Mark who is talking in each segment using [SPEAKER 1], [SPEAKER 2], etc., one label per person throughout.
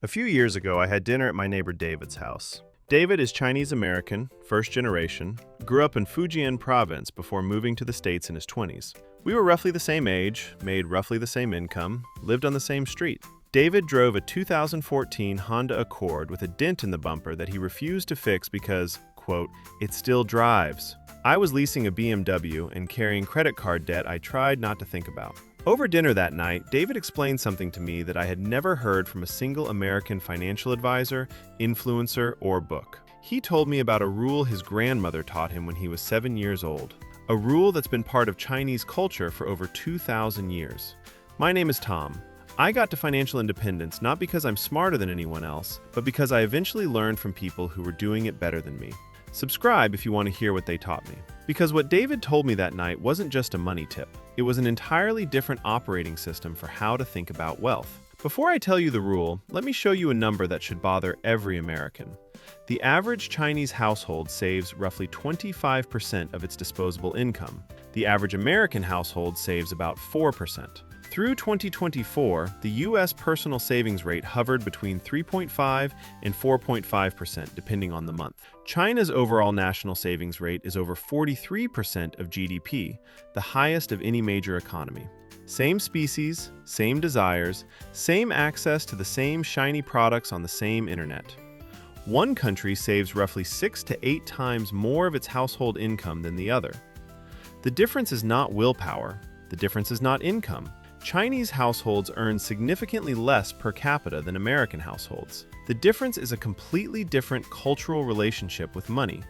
[SPEAKER 1] A few years ago, I had dinner at my neighbor David's house. David is Chinese American, first generation, grew up in Fujian province before moving to the States in his 20s. We were roughly the same age, made roughly the same income, lived on the same street. David drove a 2014 Honda Accord with a dent in the bumper that he refused to fix because, quote, "it still drives." I was leasing a BMW and carrying credit card debt I tried not to think about. Over dinner that night, David explained something to me that I had never heard from a single American financial advisor, influencer, or book. He told me about a rule his grandmother taught him when he was 7 years old, a rule that's been part of Chinese culture for over 2,000 years. My name is Tom. I got to financial independence not because I'm smarter than anyone else, but because I eventually learned from people who were doing it better than me. Subscribe if you want to hear what they taught me. Because what David told me that night wasn't just a money tip. It was an entirely different operating system for how to think about wealth. Before I tell you the rule, let me show you a number that should bother every American. The average Chinese household saves roughly 25% of its disposable income. The average American household saves about 4%. Through 2024, the U.S. personal savings rate hovered between 3.5 and 4.5%, depending on the month. China's overall national savings rate is over 43% of GDP, the highest of any major economy. Same species, same desires, same access to the same shiny products on the same internet. One country saves roughly 6 to 8 times more of its household income than the other. The difference is not willpower. The difference is not income. Chinese households earn significantly less per capita than American households. The difference is a completely different cultural relationship with money,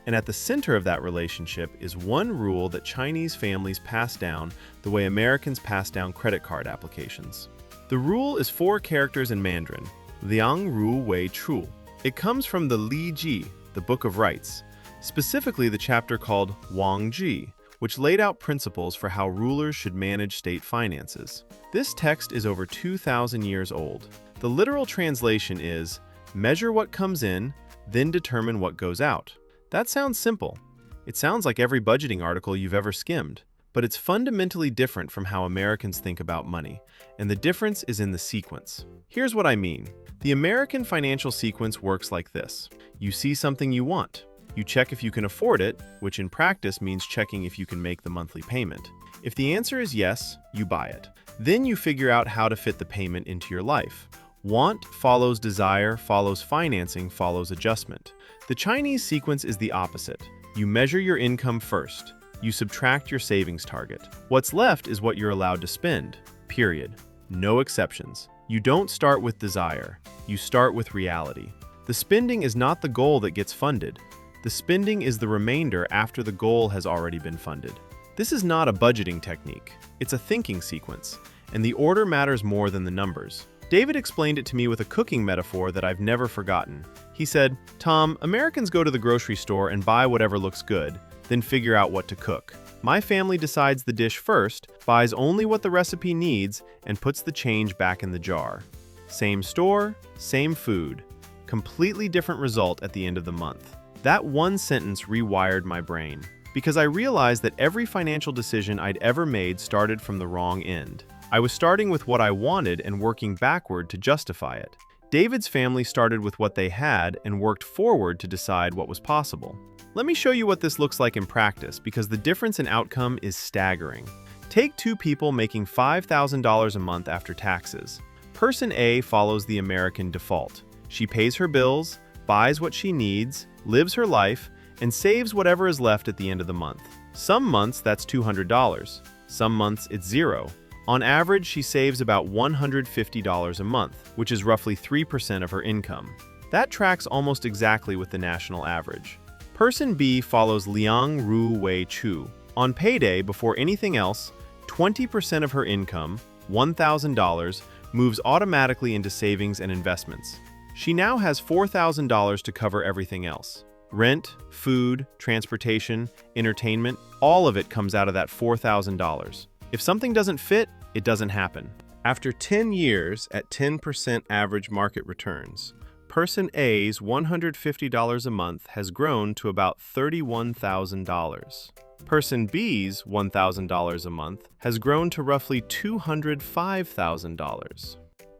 [SPEAKER 1] and at the center of that relationship is one rule that Chinese families pass down the way Americans pass down credit card applications. The rule is 4 characters in Mandarin, Liang Ru Wei Chu. It comes from the Li Ji, the Book of Rights, specifically the chapter called Wang Ji, which laid out principles for how rulers should manage state finances. This text is over 2,000 years old. The literal translation is, measure what comes in, then determine what goes out. That sounds simple. It sounds like every budgeting article you've ever skimmed, but it's fundamentally different from how Americans think about money, and the difference is in the sequence. Here's what I mean. The American financial sequence works like this. You see something you want. You check if you can afford it, which in practice means checking if you can make the monthly payment. If the answer is yes, you buy it. Then you figure out how to fit the payment into your life. Want follows desire, follows financing, follows adjustment. The Chinese sequence is the opposite. You measure your income first. You subtract your savings target. What's left is what you're allowed to spend, period. No exceptions. You don't start with desire. You start with reality. The spending is not the goal that gets funded. The spending is the remainder after the goal has already been funded. This is not a budgeting technique. It's a thinking sequence, and the order matters more than the numbers. David explained it to me with a cooking metaphor that I've never forgotten. He said, "Tom, Americans go to the grocery store and buy whatever looks good, then figure out what to cook. My family decides the dish first, buys only what the recipe needs, and puts the change back in the jar. Same store, same food. Completely different result at the end of the month." That one sentence rewired my brain, because I realized that every financial decision I'd ever made started from the wrong end. I was starting with what I wanted and working backward to justify it. David's family started with what they had and worked forward to decide what was possible. Let me show you what this looks like in practice, because the difference in outcome is staggering. Take 2 people making $5,000 a month after taxes. Person A follows the American default. She pays her bills, buys what she needs, lives her life, and saves whatever is left at the end of the month. Some months that's $200. Some months it's $0. On average, she saves about $150 a month, which is roughly 3% of her income. That tracks almost exactly with the national average. Person B follows Liang Ru Wei Chu. On payday, before anything else, 20% of her income, $1,000, moves automatically into savings and investments. She now has $4,000 to cover everything else. Rent, food, transportation, entertainment, all of it comes out of that $4,000. If something doesn't fit, it doesn't happen. After 10 years at 10% average market returns, Person A's $150 a month has grown to about $31,000. Person B's $1,000 a month has grown to roughly $205,000.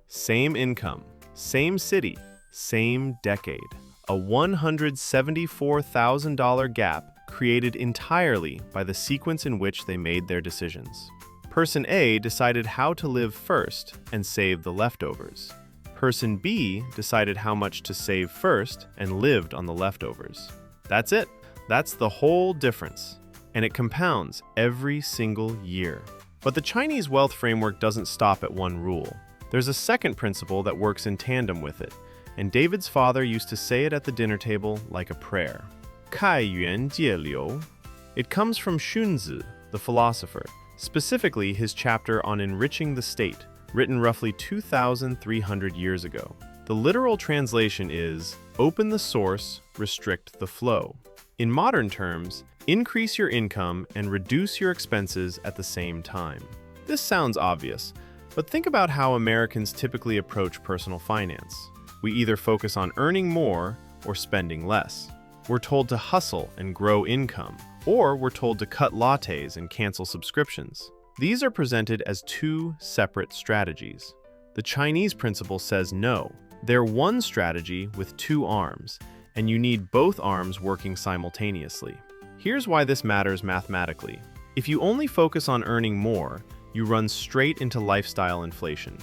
[SPEAKER 1] Same income, Same city, same decade. A $174,000 gap created entirely by the sequence in which they made their decisions. Person A decided how to live first and save the leftovers. Person B decided how much to save first and lived on the leftovers. That's it. That's the whole difference. And it compounds every single year. But the Chinese wealth framework doesn't stop at one rule. There's a second principle that works in tandem with it, and David's father used to say it at the dinner table like a prayer. 开源节流. It comes from Xunzi, the philosopher, specifically his chapter on enriching the state, written roughly 2,300 years ago. The literal translation is, open the source, restrict the flow. In modern terms, increase your income and reduce your expenses at the same time. This sounds obvious, but think about how Americans typically approach personal finance. We either focus on earning more or spending less. We're told to hustle and grow income, or we're told to cut lattes and cancel subscriptions. These are presented as two separate strategies. The Chinese principle says no. They're one strategy with two arms, and you need both arms working simultaneously. Here's why this matters mathematically. If you only focus on earning more, you run straight into lifestyle inflation.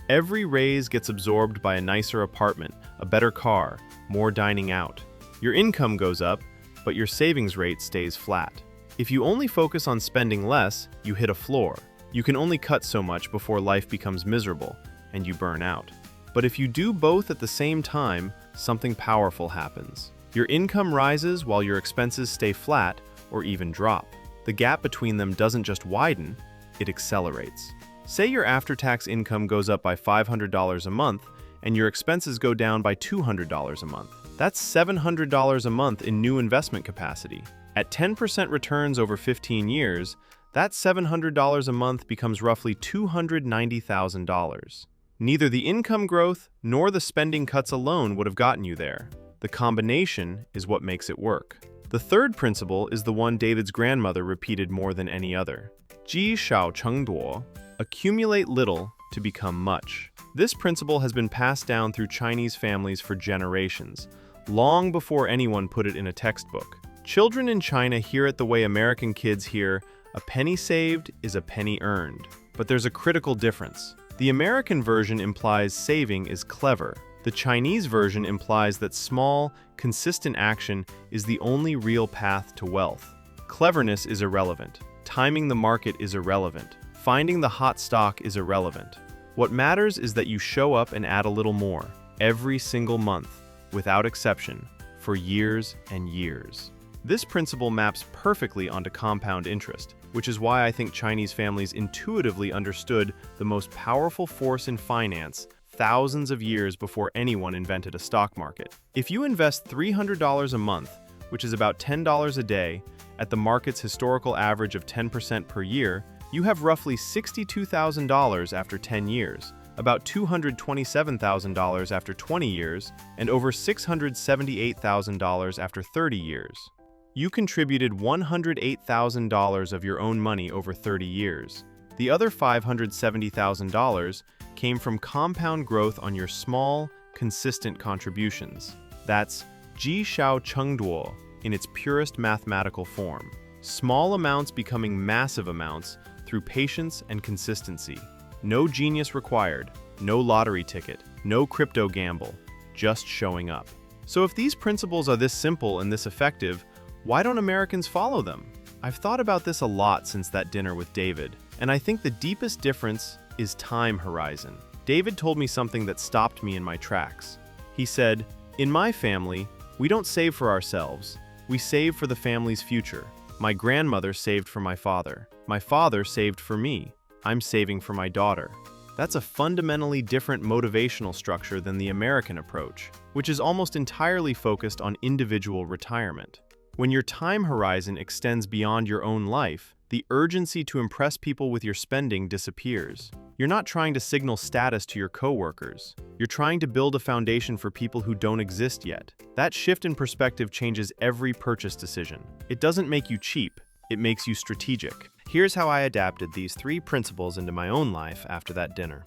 [SPEAKER 1] Every raise gets absorbed by a nicer apartment, a better car, more dining out. Your income goes up, but your savings rate stays flat. If you only focus on spending less, you hit a floor. You can only cut so much before life becomes miserable, and you burn out. But if you do both at the same time, something powerful happens. Your income rises while your expenses stay flat or even drop. The gap between them doesn't just widen, it accelerates. Say your after-tax income goes up by $500 a month and your expenses go down by $200 a month. That's $700 a month in new investment capacity. At 10% returns over 15 years, that $700 a month becomes roughly $290,000. Neither the income growth nor the spending cuts alone would have gotten you there. The combination is what makes it work. The third principle is the one David's grandmother repeated more than any other. Sha Cheng Duo, accumulate little to become much. This principle has been passed down through Chinese families for generations, long before anyone put it in a textbook. Children in China hear it the way American kids hear, a penny saved is a penny earned. But there's a critical difference. The American version implies saving is clever. The Chinese version implies that small, consistent action is the only real path to wealth. Cleverness is irrelevant. Timing the market is irrelevant. Finding the hot stock is irrelevant. What matters is that you show up and add a little more, every single month, without exception, for years and years. This principle maps perfectly onto compound interest, which is why I think Chinese families intuitively understood the most powerful force in finance thousands of years before anyone invented a stock market. If you invest $300 a month, which is about $10 a day, at the market's historical average of 10% per year, you have roughly $62,000 after 10 years, about $227,000 after 20 years, and over $678,000 after 30 years. You contributed $108,000 of your own money over 30 years. The other $570,000 came from compound growth on your small, consistent contributions. That's Sha Cheng Duo in its purest mathematical form. Small amounts becoming massive amounts through patience and consistency. No genius required, no lottery ticket, no crypto gamble, just showing up. So if these principles are this simple and this effective, why don't Americans follow them? I've thought about this a lot since that dinner with David, and I think the deepest difference is time horizon. David told me something that stopped me in my tracks. He said, "In my family, we don't save for ourselves. We save for the family's future. My grandmother saved for my father. My father saved for me. I'm saving for my daughter." That's a fundamentally different motivational structure than the American approach, which is almost entirely focused on individual retirement. When your time horizon extends beyond your own life, the urgency to impress people with your spending disappears. You're not trying to signal status to your coworkers. You're trying to build a foundation for people who don't exist yet. That shift in perspective changes every purchase decision. It doesn't make you cheap, it makes you strategic. Here's how I adapted these 3 principles into my own life after that dinner.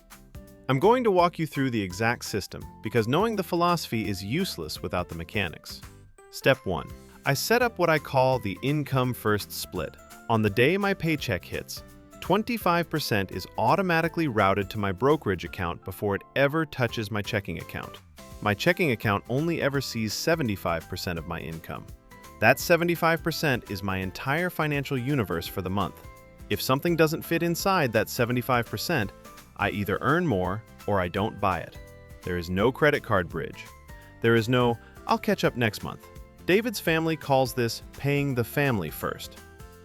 [SPEAKER 1] I'm going to walk you through the exact system because knowing the philosophy is useless without the mechanics. Step 1. I set up what I call the income first split. On the day my paycheck hits, 25% is automatically routed to my brokerage account before it ever touches my checking account. My checking account only ever sees 75% of my income. That 75% is my entire financial universe for the month. If something doesn't fit inside that 75%, I either earn more or I don't buy it. There is no credit card bridge. There is no, I'll catch up next month. David's family calls this paying the family first.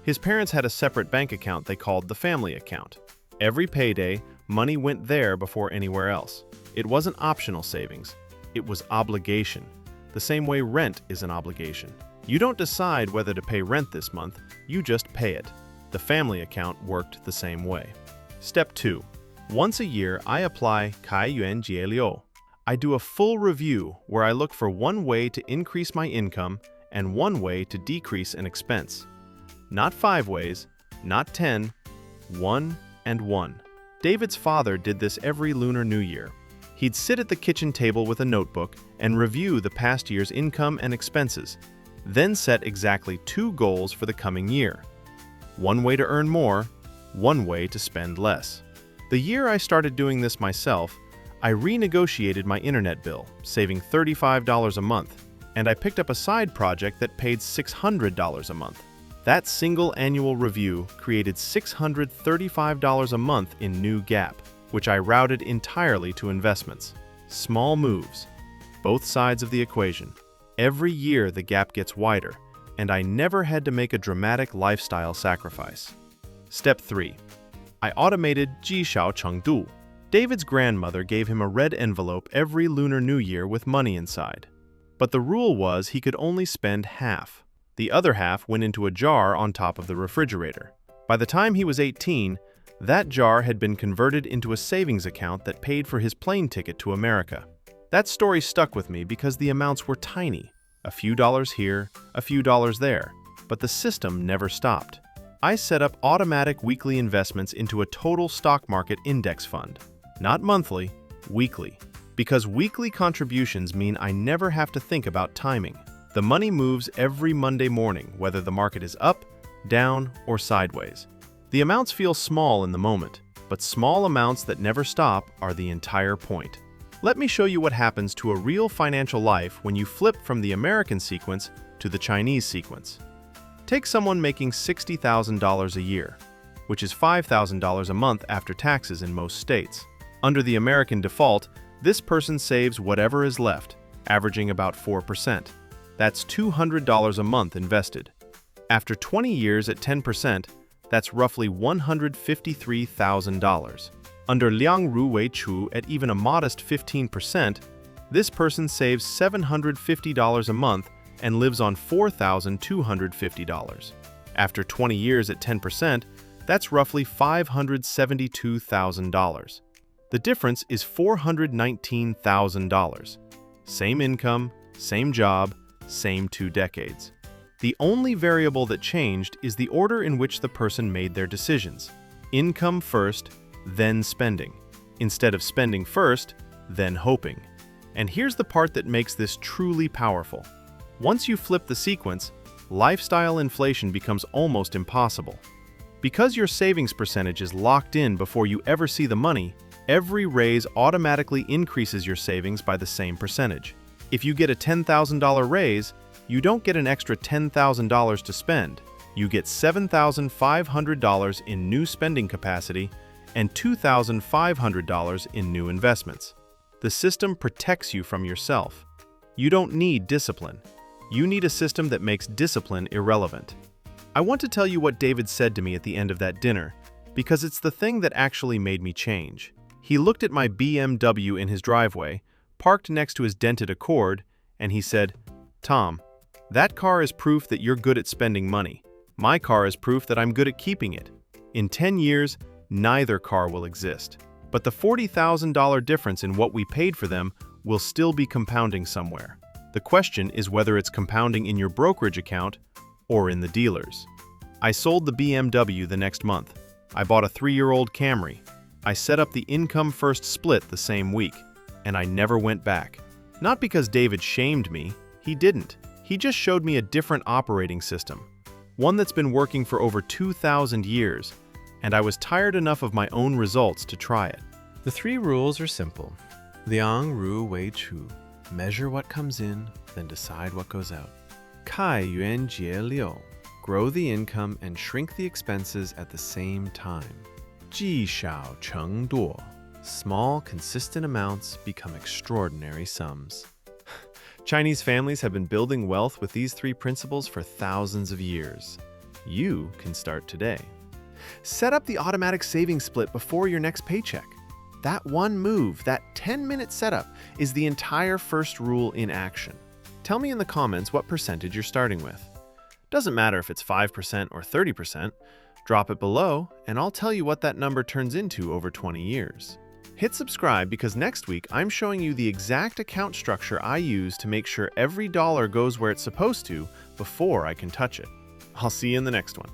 [SPEAKER 1] His parents had a separate bank account they called the family account. Every payday, money went there before anywhere else. It wasn't optional savings. It was obligation. The same way rent is an obligation. You don't decide whether to pay rent this month, you just pay it. The family account worked the same way. Step 2. Once a year, I apply Kai Yuan Jie Liu. I do a full review where I look for one way to increase my income and one way to decrease an expense. Not 5 ways, not 10, 1 and 1. David's father did this every Lunar New Year. He'd sit at the kitchen table with a notebook and review the past year's income and expenses, then set exactly 2 goals for the coming year. One way to earn more, one way to spend less. The year I started doing this myself, I renegotiated my internet bill, saving $35 a month, and I picked up a side project that paid $600 a month. That single annual review created $635 a month in new gap, which I routed entirely to investments. Small moves. Both sides of the equation. Every year the gap gets wider, and I never had to make a dramatic lifestyle sacrifice. Step 3. I automated Sha Cheng Duo. David's grandmother gave him a red envelope every Lunar New Year with money inside. But the rule was he could only spend half. The other half went into a jar on top of the refrigerator. By the time he was 18, that jar had been converted into a savings account that paid for his plane ticket to America. That story stuck with me because the amounts were tiny. A few dollars here, a few dollars there. But the system never stopped. I set up automatic weekly investments into a total stock market index fund. Not monthly, weekly. Because weekly contributions mean I never have to think about timing. The money moves every Monday morning, whether the market is up, down, or sideways. The amounts feel small in the moment, but small amounts that never stop are the entire point. Let me show you what happens to a real financial life when you flip from the American sequence to the Chinese sequence. Take someone making $60,000 a year, which is $5,000 a month after taxes in most states. Under the American default, this person saves whatever is left, averaging about 4%. That's $200 a month invested. After 20 years at 10%, that's roughly $153,000. Under Liang Ru Wei Chu at even a modest 15%, this person saves $750 a month and lives on $4,250. After 20 years at 10%, that's roughly $572,000. The difference is $419,000. Same income, same job, same 2 decades. The only variable that changed is the order in which the person made their decisions. Income first, then spending. Instead of spending first, then hoping. And here's the part that makes this truly powerful. Once you flip the sequence, lifestyle inflation becomes almost impossible. Because your savings percentage is locked in before you ever see the money, every raise automatically increases your savings by the same percentage. If you get a $10,000 raise, you don't get an extra $10,000 to spend. You get $7,500 in new spending capacity and $2,500 in new investments. The system protects you from yourself. You don't need discipline. You need a system that makes discipline irrelevant. I want to tell you what David said to me at the end of that dinner, because it's the thing that actually made me change. He looked at my BMW in his driveway, parked next to his dented Accord, and he said, "Tom, that car is proof that you're good at spending money. My car is proof that I'm good at keeping it. In 10 years, neither car will exist. But the $40,000 difference in what we paid for them will still be compounding somewhere. The question is whether it's compounding in your brokerage account or in the dealer's." I sold the BMW the next month. I bought a 3-year-old Camry. I set up the income first split the same week, and I never went back. Not because David shamed me, he didn't. He just showed me a different operating system, one that's been working for over 2,000 years, and I was tired enough of my own results to try it.
[SPEAKER 2] The 3 rules are simple. Liang Ru Wei Chu. Measure what comes in, then decide what goes out. Kai Yuan Jie Liu. Grow the income and shrink the expenses at the same time. Sha Cheng Duo. Small, consistent amounts become extraordinary sums. Chinese families have been building wealth with these 3 principles for thousands of years. You can start today. Set up the automatic savings split before your next paycheck. That one move, that 10-minute setup, is the entire first rule in action. Tell me in the comments what percentage you're starting with. Doesn't matter if it's 5% or 30%. Drop it below, and I'll tell you what that number turns into over 20 years. Hit subscribe because next week I'm showing you the exact account structure I use to make sure every dollar goes where it's supposed to before I can touch it. I'll see you in the next one.